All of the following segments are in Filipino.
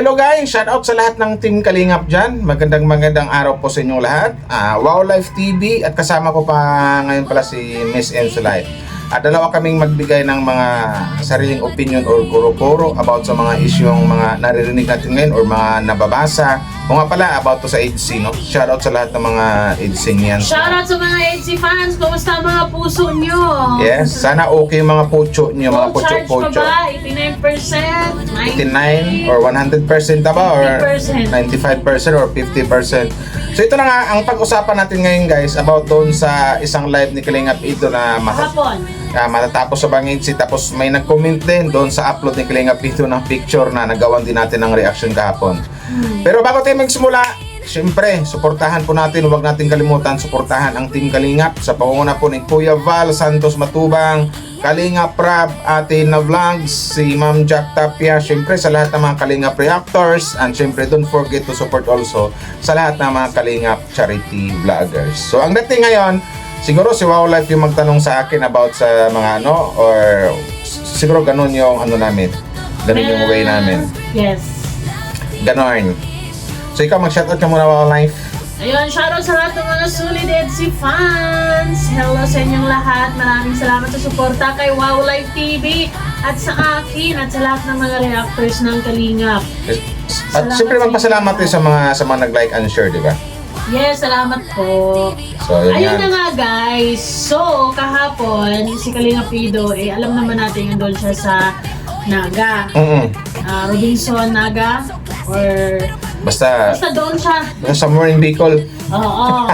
hello guys, shout out sa lahat ng Team Kalingap dyan. Magandang araw po sa inyong lahat. Wow Life TV at kasama ko pa ngayon pala si Miss Ensolay. At dalawa kaming magbigay ng mga sariling opinion or kuro-kuro about sa mga isyong mga naririnig natin ngayon or mga nababasa. O nga pala, about to sa EDC, no? Shout out sa lahat ng mga EDC niyan. Shout out sa mga EDC fans. Kumusta ang mga puso nyo? Yes, sana okay yung mga pucho nyo, mga Charge pucho-pucho. pa ba? 89%? 89 or 100% ba? Or 50%. 95% or 50%. So ito na nga, ang pag-usapan natin ngayon guys, about doon sa isang live ni Kalingap Ido na Hapon. matatapos sa Bangidsi. Tapos may nag-comment din doon sa upload ni Kalingap Ido ng picture na nagawan din natin ng reaction kahapon. Pero bago tayo magsimula, siyempre, suportahan po natin, huwag natin kalimutan, suportahan ang Team Kalingap sa pangunguna po ni Kuya Val Santos Matubang, Kalingap Rab, Ate na Vlogs, si Ma'am Jack Tapia, siyempre sa lahat ng mga Kalingap Reactors, and siyempre don't forget to support also sa lahat ng mga Kalingap Charity Vloggers. So ang dating ngayon, siguro si Wow Life yung magtanong sa akin about sa mga ano, or siguro ganun yung ano namin, ganun yung way namin. Yes. Ganon. So ikaw mag-shoutout ka muna, Wow Life. Ayun, shoutout sa lahat ng mga solid EDC fans. Hello sa inyong lahat. Maraming salamat sa suporta kay Wow Life TV at sa akin at sa lahat ng mga reactors ng Kalingap. At siyempre magpasalamat din sa mga nag-like and share, di ba? Yes, salamat po. So Ayun yan. na nga guys. So, kahapon, si Kalingap Ido, alam naman natin yung doon siya sa Naga. Robinson Naga or Basta doon siya. somewhere in Bicol. Oo.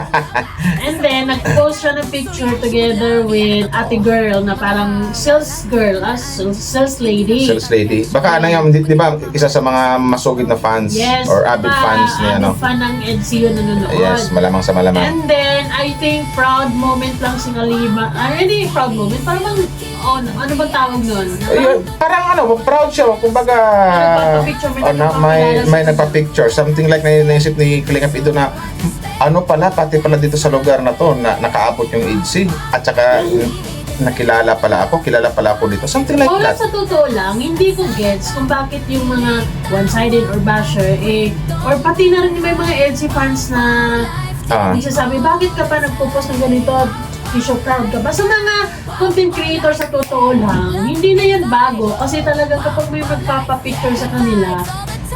And then, nag-post siya ng picture together with ate girl na parang sales girl, sales lady. Sales lady. Baka ano yung, di ba, isa sa mga masugid na fans Yes. or avid fans niya, no? Avid fan ng EDC yun nanonood. Yes, malamang sa malamang. And then, I think proud moment lang si Kalima. Hindi proud moment. Parang ano bang tawag nun? Ayun, parang ano, proud siya. Kumbaga, Nagpapapicture, may nagpa-picture. Something like naisip ni Kalingap Ido na ano pala, pati pala dito sa lugar na to na nakaabot yung EDC at saka kilala pala ako dito. Something like that. Sa totoo lang, hindi ko gets kung bakit yung mga one-sided or basher, or pati na rin may mga EDC fans na nagsasabi, bakit ka pa nagpo-post ng ganito? Show proud ka ba? Sa mga content creator sa totoo lang, hindi na yan bago. Kasi talagang kapag may magpapapicture sa kanila,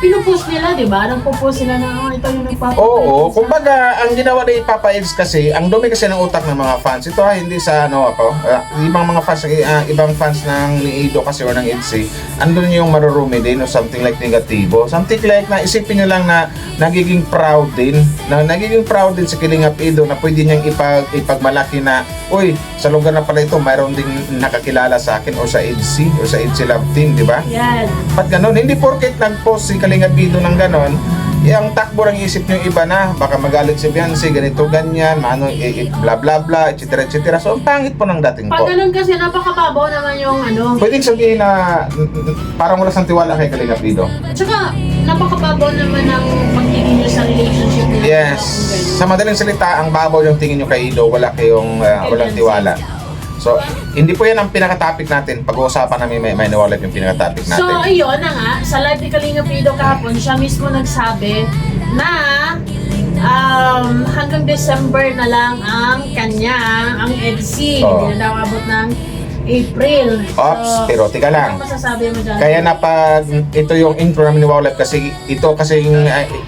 pinupost nila, di ba? Nagpo-post sila na, ito yung nagpapapicture. Oo, kumbaga, ang ginawa ni Papa Eds kasi, ang dumi kasi ng utak ng mga fans. Ito hindi sa ibang mga fans, ibang fans ng ni Ido kasi or ng EDC, andun yung marurumi din o something like negatibo. Something like na isipin nyo lang na nagiging proud din si Kalingap Ido na pwede niyang ipagmalaki na, uy, sa lugar na pala ito, mayroon ding nakakilala sa akin or sa EDC Love Team, di ba? Yan. Ba't ganon? Hindi porket nag-post si Kalingap Ido ng ganon, ang takbo ng isip nyo iba na, baka magalit si Beyonce, ganito, ganyan, bla bla bla, etc. So, ang pangit po ng dating Pag po. ganun kasi, napakababaw naman yung Pwedeng sabihin na parang wala sang tiwala kay Kalingap Ido. At saka, napakababaw naman ng pagtingin nyo sa relationship nila. Yes. Sa madaling salita, ang babaw yung tingin nyo kay Ido, wala kayong walang tiwala. So, hindi po yan ang pinaka-topic natin. Pag-uusapan namin may nawala yung pinaka-topic natin. So, ayun na nga, sa live ni Kalingap Ido kahapon, siya mismo nagsabi na hanggang December na lang ang EDC. Hindi na daw abot ng April. Ops, pero tika lang. Ano masasabi mo dyan? Kaya na pag ito yung intro namin ni Wow Life kasi ito kasi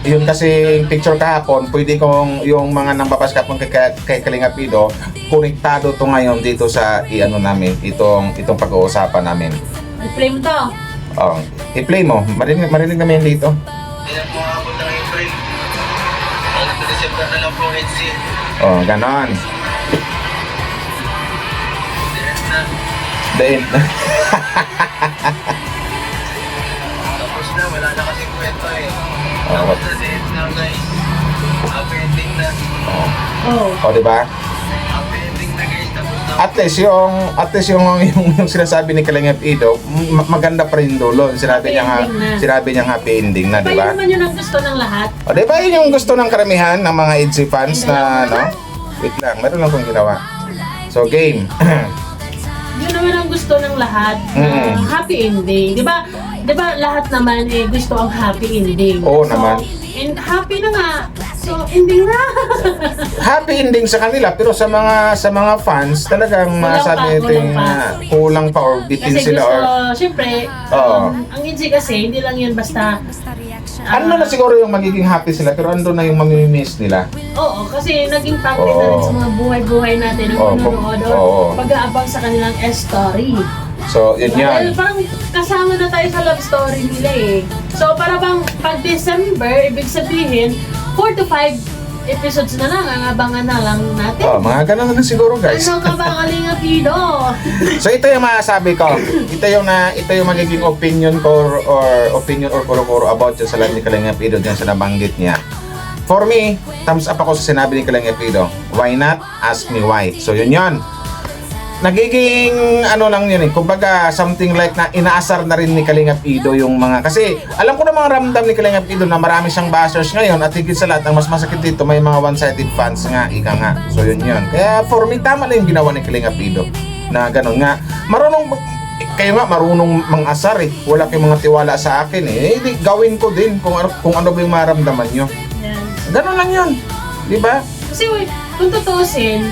yung kasi picture kahapon, pwede kong yung mga nambabas kahapon kay Kalingap Ido, konektado to ngayon dito sa namin, itong pag-uusapan namin. I-play mo to. I-play mo. Marinig namin dito. Hindi na po abot ng April. Hanggang sa December na lang po EDC. Ganon. Direct na. Dahil Tapos na, wala na kasing kwento eh. Oo. Tapos na date na guys. Happy ending na. diba? Happy ending na guys. Tapos na. At least yung sinasabi ni Kalingap Ido, maganda pa rin dulo. Sinabi niya happy ending na, Diba? di ba? Yun naman yun ang gusto ng lahat. Di ba yun yung gusto ng karamihan ng mga EDC fans na wait lang, meron lang kong ginawa. So, game. Yun naman ang gusto ng lahat. Happy ending. Di ba? di ba lahat naman gusto ang happy ending. Oo naman. And happy na nga. So, ending na. Happy ending sa kanila, pero sa mga fans, talagang masabi natin kulang pa or bitin Kasi sila gusto, or syempre, Oo. ang EDSI kasi, hindi lang yun basta ano na siguro yung magiging happy sila, pero ando na yung mamimiss nila. oo, kasi naging parte na Oo. rin sa mga buhay-buhay natin ng Oo, nanonood oo. or pag-aabang sa kanilang story. So, yun Dahil yan. parang kasama na tayo sa love story nila eh. So para bang pag December, ibig sabihin 4 to 5 episodes na lang ang abangan na lang natin. Oh, mga ganun na siguro, guys. Ano ka ba, Kalinga Pido? So ito yung masasabi ko. Ito yung magiging opinion ko or opinion or kuro-kuro about sa live ni Kalinga Pido dyan sa nabanggit niya. For me, thumbs up ako sa sinabi ni Kalinga Pido. Why not? Ask me why. So yun yun. Nagiging ano lang yun eh. Kumbaga something like na inaasar na rin ni Kalingap Ido yung mga, kasi alam ko na mga ramdam ni Kalingap Ido na marami siyang bashers ngayon at higit sa lahat ang mas masakit dito may mga one-sided fans nga, ika nga. So yun yun. Kaya for me tama lang yung ginawa ni Kalingap Ido na ganun nga. Kayo nga marunong mang-asar eh. Wala kayong mga tiwala sa akin eh. Hindi, gawin ko din kung ano ba yung maramdaman nyo. Yan. Ganun lang yun. Di ba? Kasi kung tutusin,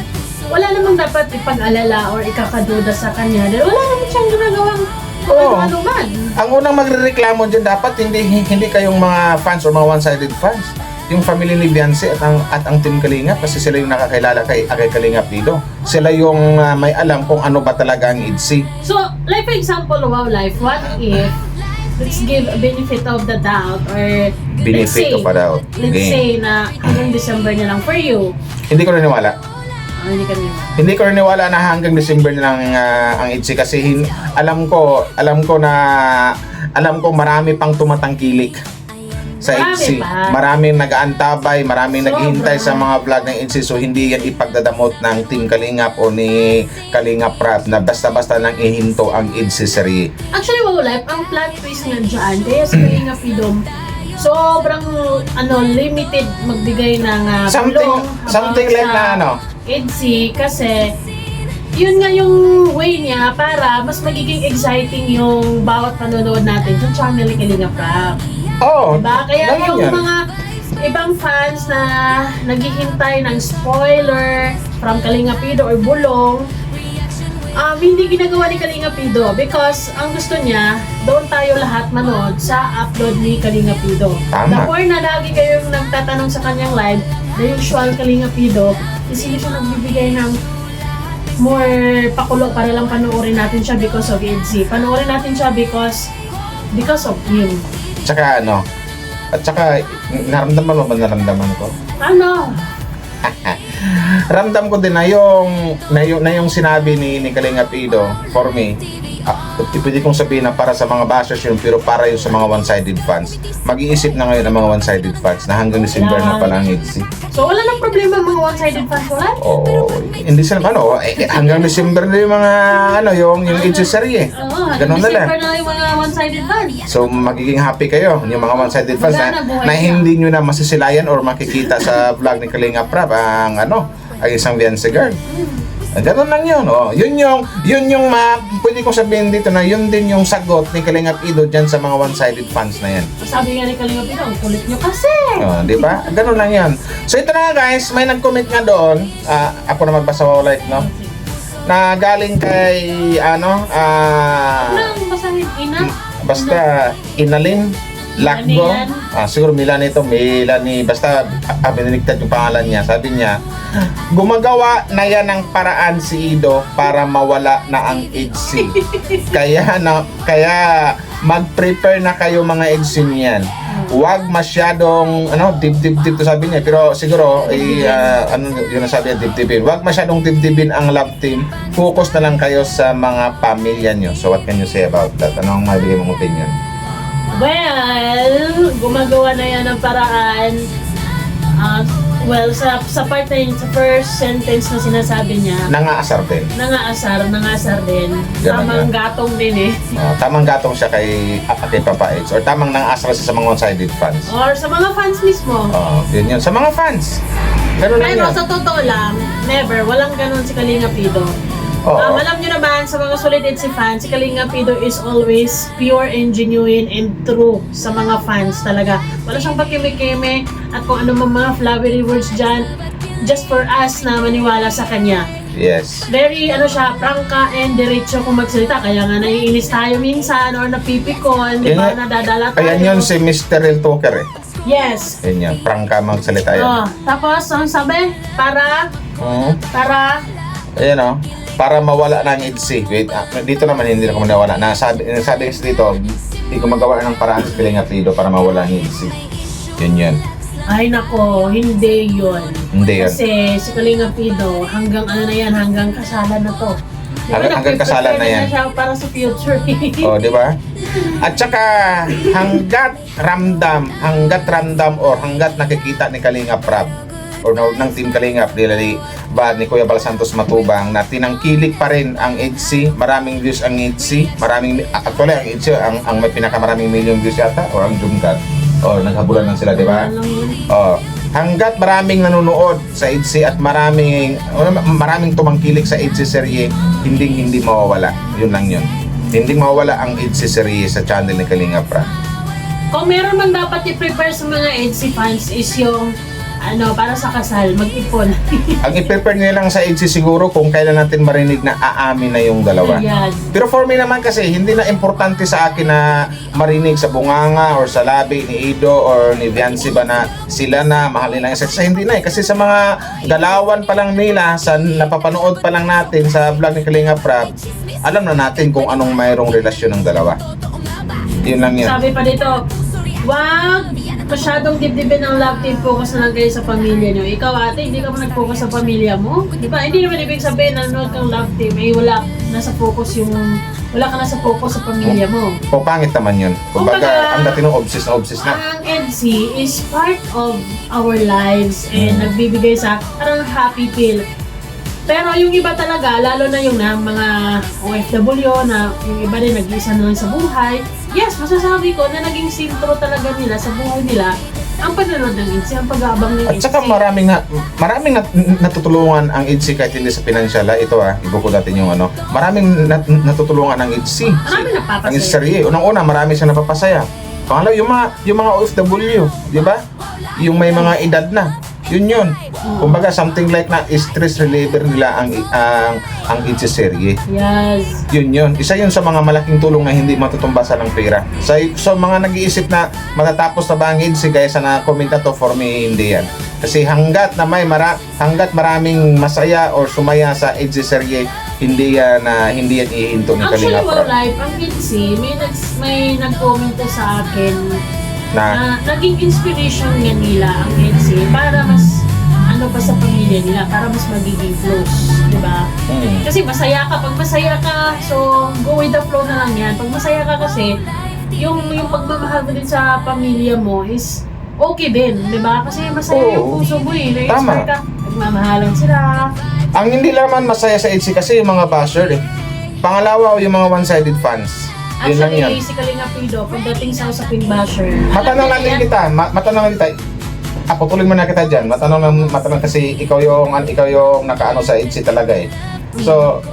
wala namang dapat ipag-alala or ikakaduda sa kanya dahil wala naman siyang ginagawang Oo. ano man. Ang unang magrereklamo dyan dapat hindi kayong mga fans or mga one-sided fans. Yung family ni Beyonce at ang Team Kalingap kasi sila yung nakakilala kay Kalingap dito. Sila yung may alam kung ano ba talaga ang IDC. So, like for example, Wow Life, what if, let's give a benefit of the doubt or Benefit of a doubt. let's Okay. say na hanggang December na lang for you. Hindi ko naniwala. Hindi ka nila. Hindi ko naniwala na hanggang December na lang ang IDC kasi alam ko marami pang tumatangkilik sa Marami IDC. pa. Maraming nag-aantabay, maraming Sobra. naghihintay sa mga vlog ng IDC, so hindi yan ipagdadamot ng Team Kalingap o ni Kalingap Rap na basta-basta nang ihinto ang IDC serye. Actually, Wow Life, ang plot twist nga dyan, kaya sa Kalinga Pidom, sobrang limited magbigay ng tulong Something about like sa na ano. EDSI kasi yun nga yung way niya para mas magiging exciting yung bawat panonood natin sa channel ni Kalinga Prab. Oh, Diba? Kaya naman yung yan. mga ibang fans na naghihintay ng spoiler from Kalinga Pido or Bulong, hindi ginagawa ni Kalinga Pido because ang gusto niya, doon tayo lahat manood sa upload ni Kalinga Pido. Tama. The more na lagi kayong nagtatanong sa kanyang live, the usual Kalinga Pido, hindi siya nagbibigay ng more pakulo para lang panoorin natin siya because of EDC. Panoorin natin siya because of him. Tsaka naramdaman mo ba naramdaman ko? Ano? Ramdam ko din na yung sinabi ni Kalinga Pido for me. Pwede kong sabihin na para sa mga bashers yun, pero para yun sa mga one-sided fans. Mag-iisip na ngayon ang mga one-sided fans na hanggang December na pala ang EDC. So wala nang problema ang mga one-sided fans, wala? Oo, hindi sila hanggang December na yung mga yung EDC serye. Oo, Ganun na lang. December na yung mga one-sided fans. So magiging happy kayo yung mga one-sided fans Wala na, buhay na siya. hindi nyo na masisilayan or makikita sa vlog ni Kalinga Prab ang isang Beyonce girl. Ganun lang yun. Oh. Yun yung pwede kong sabihin dito na yun din yung sagot ni Kalinga Pido dyan sa mga one-sided fans na yan. Sabi nga ni Kalinga Pino, ang kulit nyo kasi. Oh, di ba? Ganun lang yan. So ito na nga guys, may nag-comment nga doon. Ako na magbasa ko like, no? Na galing kay, Ano ang basahin? Ina? basta Inalin Lakgo. Milani Siguro Milani, basta biniligtad yung pangalan niya. Sabi niya, gumagawa na yan ng paraan si Ido para mawala na ang EDC. kaya mag-prepare na kayo mga EDC niyan. Huwag masyadong dibdib to sabi niya, pero siguro yun ang sabi niya, dibdibin. Huwag masyadong dibdibin ang love team. Focus na lang kayo sa mga pamilya niyo. So what can you say about that? Ano ang mabigay mong opinion? Well, gumagawa na yan ng paraan. Sa part na yun, sa first sentence na sinasabi niya, Nangaasar din. nangaasar din. Ganun Tamang yan. gatong din eh. Tamang gatong siya kay Papa X or tamang nangaasar siya sa mga one-sided fans. Or sa mga fans mismo. Yun yun. Sa mga fans. Ganun lang Pero yun. sa totoo lang, never, walang ganun si Kalinga Pido. Oo. Alam nyo naman, sa mga solid EDSI fans, si Kalinga Pido is always pure and genuine and true sa mga fans talaga. Wala siyang pakime-keme at kung ano mga flowery words dyan, just for us na maniwala sa kanya. Yes. Very, siya, prangka and diretso kung magsalita. Kaya nga naiinis tayo minsan or napipikon, di ba, Yan- nadadala tayo. Ayan yun si Mr. El Tucker eh. Yes. Yan yan, prangka magsalita yan. Tapos, ang sabi, para, Ayan o, para mawala ng EDSI. Wait, dito naman hindi na ko manawala. Nasabi kasi dito, hindi ko magawa ng paraan sa Kalinga Pido para mawala ng EDSI. Yun yun. ay nako, hindi yun. Hindi yun. Kasi si Kalinga Pido, hanggang hanggang kasalan na to. Di ba, Hanggang kasalan na yan. siya para sa future. O, di ba? At saka, hanggat ramdam or hanggat nakikita ni Kalinga Prab or ng Team Kalingap, ba ni Kuya Bal Santos Matubang na tinangkilik pa rin ang EDSI, maraming views ang EDSI, actually ang EDSI ang may pinakamaraming million views yata or ang Jumgat. O, naghabulan lang sila, di ba? O, hanggat maraming nanonood sa EDSI at maraming tumangkilik sa EDSI serye, hindi mawawala. Yun lang yun. Hindi mawawala ang EDSI serye sa channel ni Kalinga Prab. Kung meron man dapat i-prepare sa mga EDSI fans is yung para sa kasal, mag-ipon. Ang i-prepare nyo lang sa EDSI siguro kung kailan natin marinig na aamin na yung dalawa. Ayan. Pero for me naman kasi, hindi na importante sa akin na marinig sa bunganga or sa labi ni Ido or ni Viancy ba na sila na mahalin lang isa. Hindi na eh. Kasi sa mga galawan pa lang nila, sa napapanood pa lang natin sa vlog ni Kalinga Prab, alam na natin kung anong mayroong relasyon ng dalawa. Yun lang yun. Sabi pa dito, wag masyadong dibdibin ang love team, focus na lang kayo sa pamilya nyo. Ikaw ate, hindi ka ba nag-focus sa pamilya mo? Di ba? Hindi naman ibig sabihin na nanood kang love team, wala ka nasa focus sa pamilya mo. O pangit naman yun. Kumbaga, ang dati nung obsessed na. Ang EDSI is part of our lives and nagbibigay sa parang happy feel. Pero yung iba talaga, lalo na yung mga OFW na yung iba din nag-iisa na lang sa buhay, yes, masasabi ko na naging sintro talaga nila sa buhay nila ang panonood ng EDSI, ang pag-aabang ng EDSI. At saka maraming natutulungan ang EDSI kahit hindi sa financial. Ito ibukod natin yung maraming natutulungan ang EDSI. Maraming napapasaya. Ang EDSI, unang-una marami siya napapasaya. Pangalawa, yung mga OFW, di ba? Yung may mga edad na. Yun. Kumbaga, something like na stress reliever nila ang EDSI serye. Yes. Yun. Isa yun sa mga malaking tulong na hindi matutumbasan ng pera. So mga nag-iisip na matatapos na ba ang EDSI, kaya sa na-comment na to, for me, hindi yan. Kasi hanggat maraming masaya or sumaya sa EDSI serye, hindi yan ihinto ni Kalinga Actually, Prab. life, ang EDSI, may nag-comment sa akin Na, naging inspiration nga nila ang EDSI para mas pa sa pamilya nila, para mas magiging close, di ba? Kasi pag masaya ka, so go with the flow na lang yan. Pag masaya ka kasi, yung pagmamahal mo din sa pamilya mo is okay din, di ba? Kasi masaya yung puso mo na-inspire ka, nagmamahalan sila. Ang hindi naman masaya sa EDSI kasi yung mga basher eh. Pangalawa, yung mga one-sided fans. Yun lang yan. Actually, si Kalinga Pido, pagdating sa usaping basher, Matanong lang din kita. Putulin mo na kita dyan. Matanong kasi ikaw yung nakaano sa EDSI talaga eh. So,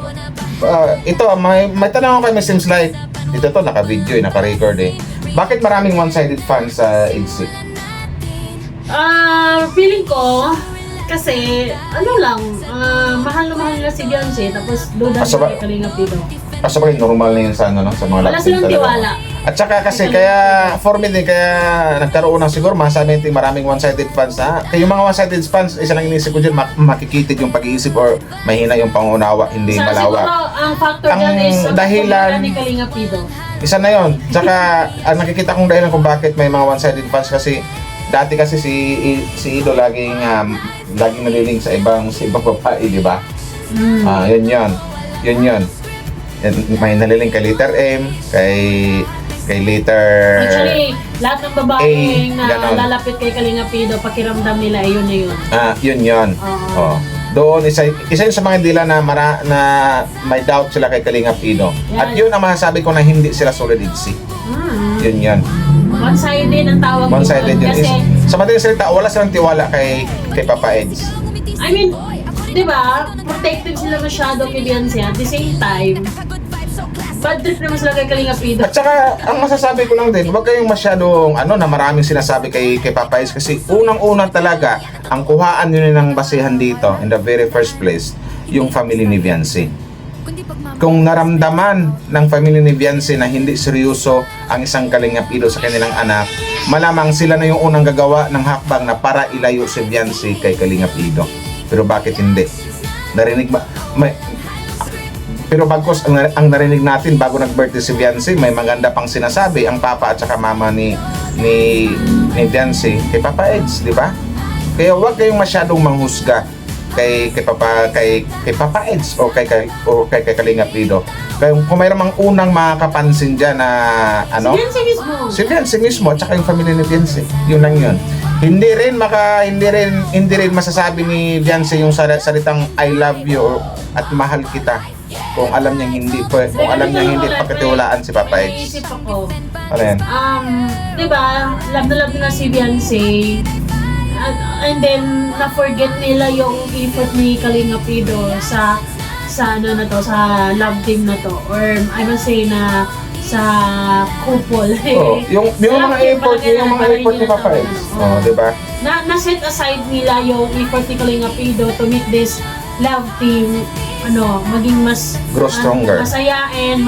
ito, may tanong ako kay Miss Sims Life. Ito to, naka-video naka-record eh. Bakit maraming one-sided fans sa EDSI? Feeling ko, kasi, mahal na mahal na si Beyonce, tapos duda so, na kay Kalinga Pido. Kasi normal na yun sa sa mga Wala silang tiwala. At saka kasi kaya for me din kaya nagkaroon ng siguro masasabi natin maraming one-sided fans na. Kaya yung mga one-sided fans, isa lang inisip ko dyan, makikitid yung pag-iisip or mahina yung pangunawa, hindi malawak. Siguro ang factor dyan is ang dahilan ni Kalinga Pido. Isa na yun. Tsaka ang nakikita kong dahilan kung bakit may mga one-sided fans kasi dati kasi si Ido laging naliling sa ibang babae, di ba? Yun. May naliling kay letter M, kay letter Actually, lahat ng babaeng ganon. lalapit kay Kalinga Pido, pakiramdam nila, yun na yun. Yun. Doon, isa yun sa mga dila na may doubt sila kay Kalinga Pido. Yan. At yun ang masasabi ko na hindi sila solid EDSI. Yun. One-sided ang tawag One-sided yun. Kasi, Sa madaling salita, wala silang tiwala kay Papa Eds. I mean, di ba, protective sila masyado kay Beyonce. At the same time, bad trip naman sila kay Kalinga Pido. At saka, ang masasabi ko lang din, huwag kayong masyadong, na maraming sinasabi kay Papa Is, kasi unang-una talaga, ang kuhaan nyo ng basihan dito, in the very first place, yung family ni Beyonce. Kung naramdaman ng family ni Beyonce na hindi seryoso ang isang Kalinga Pido sa kanilang anak, malamang sila na yung unang gagawa ng hakbang na para ilayo si Beyonce kay Kalinga Pido. Pero bakit hindi? Narinig ba? Pero bagkos ang narinig natin bago nag-birthday si Beyonce, may maganda pang sinasabi ang papa at saka mama ni Beyonce kay Papa Eds, di ba? Kaya huwag kayong masyadong manghusga kay Papa Eds o kay Kalinga Pido. Kaya kung mayroong unang makakapansin diyan na si Beyonce mismo at saka yung family ni Beyonce, yun lang yun. Hindi rin masasabi ni Beyonce yung salitang I love you at mahal kita kung alam niyang hindi pagkatiwalaan si Papa Eds. Naisip ako, Ano yan? di ba, love na si Beyonce. And then, na-forget nila yung effort ni Kalinga Pido sa love team na to. Or, I must say na sa couple. Oh, yung mga effort ni Papa Eds. Oh, di ba? Na-set aside nila yung effort ni Kalinga Pido to make this love team maging mas Grow stronger. masayain,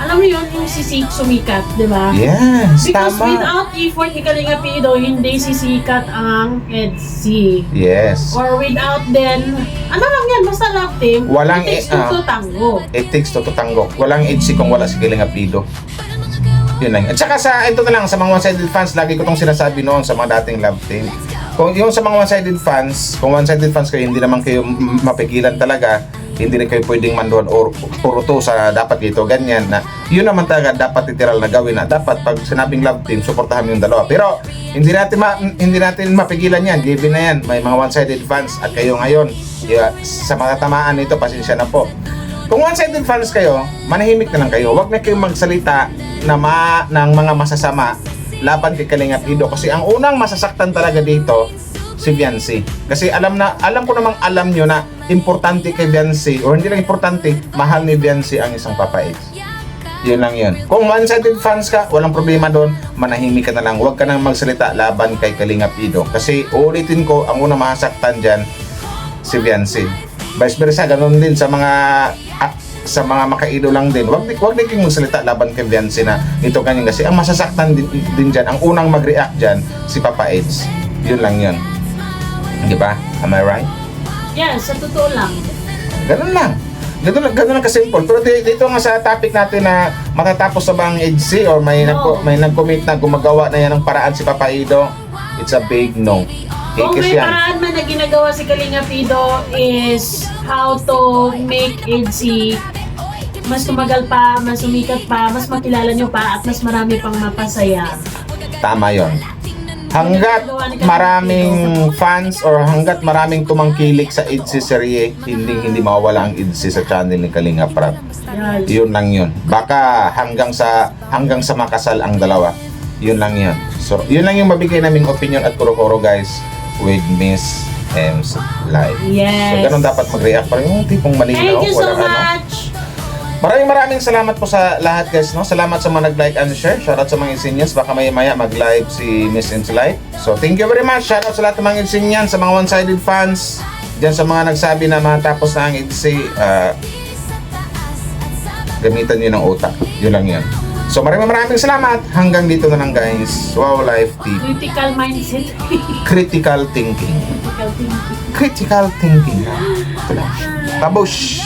alam mo yun, yung sumikat, di ba? Yes, Because tama. without effort ni Kalinga Pido, hindi sisikat ang EDC. Yes. Or without then, lang yan, basta love team, Walang it takes two to tango. It takes two to tango. Walang EDC kung wala si Kalinga Pido. Yun lang. At saka ito na lang, sa mga one-sided fans, lagi ko itong sinasabi noon sa mga dating love team. Kung yung sa mga one-sided fans, kung one-sided fans kayo, hindi naman kayo mapigilan talaga, hindi rin kayo pwedeng mandoon or puruto sa dapat dito, ganyan na, yun naman talaga dapat literal na gawin na dapat pag sinabing love team, suportahan mo yung dalawa. Pero, hindi natin mapigilan yan, given na yan, may mga one-sided fans at kayo ngayon, sa mga tamaan nito, pasensya na po. Kung one-sided fans kayo, manahimik na lang kayo. Huwag na kayong magsalita ng mga masasama laban kay Kalinga Pido. Kasi ang unang masasaktan talaga dito, si Beyonce. Kasi alam ko namang alam nyo na importante kay Beyonce, o hindi lang importante, mahal ni Beyonce ang isang Papa Eds. Yun lang yun. Kung one-sided fans ka, walang problema doon, manahimik ka na lang. Huwag ka nang magsalita laban kay Kalinga Pido. Kasi uulitin ko, ang unang masasaktan dyan, si Beyonce. Vice versa, ganun din sa mga makaido lang din. Wag din kayong magsalita laban kay Beyonce na ito ganyan, kasi ang masasaktan din dyan, ang unang mag-react dyan, si Papa Eds. Yun lang yun. Di ba? Am I right? Yes, sa totoo lang. Ganun lang. Ganun lang kasimple. Pero dito nga sa topic natin na matatapos na ba ang EDC or may nag-commit na gumagawa na yan ng paraan si Papa Ido, it's a big no. Kung may paraan man na ginagawa si Kalinga Pido is how to make EDC mas tumagal pa, mas sumikat pa, mas makilala nyo pa, at mas marami pang mapasaya. Tama yon. Hanggat maraming fans or hanggat maraming tumangkilik sa EDC serye, hindi mawawala ang EDC sa channel ni Kalinga Prab. Yun lang yun. Baka hanggang sa makasal ang dalawa. Yun lang yun. So, yun lang yung mabigay naming opinion at kuro-kuro guys with Miss M's Live. Yes. So, ganun dapat mag-react. Parang yung tipong malinaw. Thank you so much. Maraming salamat po sa lahat guys, no? Salamat sa mga nag-like and share. Shoutout sa mga insinyans. Baka maya mag-live si Miss M's Live. So, thank you very much. Shoutout sa lahat ng mga insinyans, sa mga one-sided fans. Diyan sa mga nagsabi na matapos na ang EDC, gamitan nyo ng utak. Yun lang yun. So maraming salamat. Hanggang dito na lang guys. Wow Life TV. Critical mindset. Critical thinking. Critical thinking. Critical thinking. Ito lang. Tabush.